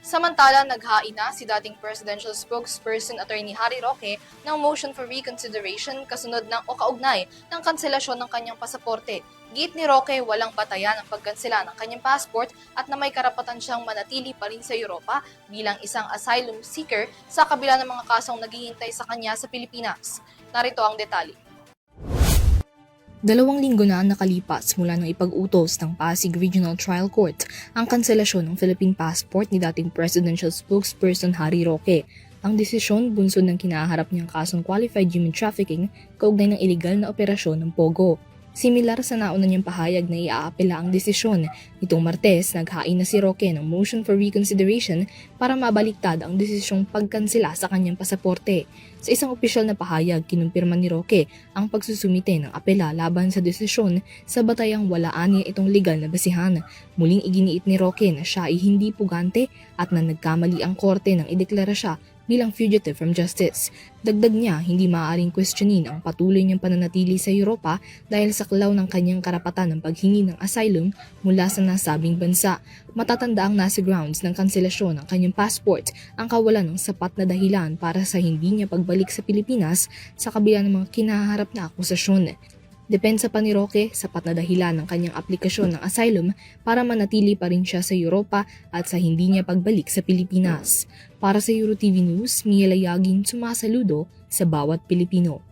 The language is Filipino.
Samantala, naghain na si dating presidential spokesperson Attorney Harry Roque ng motion for reconsideration kasunod ng o kaugnay ng kanselasyon ng kanyang pasaporte. Giit ni Roque, walang batayan ang pagkansela ng kanyang passport at na may karapatan siyang manatili pa rin sa Europa bilang isang asylum seeker sa kabila ng mga kasong naghihintay sa kanya sa Pilipinas. Narito ang detalye. 2 linggo na ang nakalipas mula nang ipag-utos ng Pasig Regional Trial Court ang kanselasyon ng Philippine passport ni dating presidential spokesperson Harry Roque. Ang desisyon bunsod ng kinaharap niyang kasong qualified human trafficking kaugnay ng iligal na operasyon ng Pogo. Similar sa nauna niyang pahayag na iaapela ang desisyon, nitong Martes naghain na si Roque ng motion for reconsideration para mabaliktad ang desisyong pagkansela sa kanyang pasaporte. Sa isang opisyal na pahayag, kinumpirma ni Roque ang pagsusumite ng apela laban sa desisyon sa batayang wala niya itong legal na basihan. Muling iginiit ni Roque na siya ay hindi pugante at na nagkamali ang korte nang ideklara siya bilang fugitive from justice. Dagdag niya, hindi maaaring questionin ang patuloy niyang pananatili sa Europa dahil saklaw ng kanyang karapatan ng paghingi ng asylum mula sa nasabing bansa. Matatanda ang nasa grounds ng kanselasyon ng kanyang passport ang kawalan ng sapat na dahilan para sa hindi niya pagbalik sa Pilipinas sa kabila ng mga kinaharap na akusasyon. Depensa pa ni Roque, sapat na dahilan ng kanyang aplikasyon ng asylum para manatili pa rin siya sa Europa at sa hindi niya pagbalik sa Pilipinas. Para sa EuroTV News, Mia Layagin sumasaludo sa bawat Pilipino.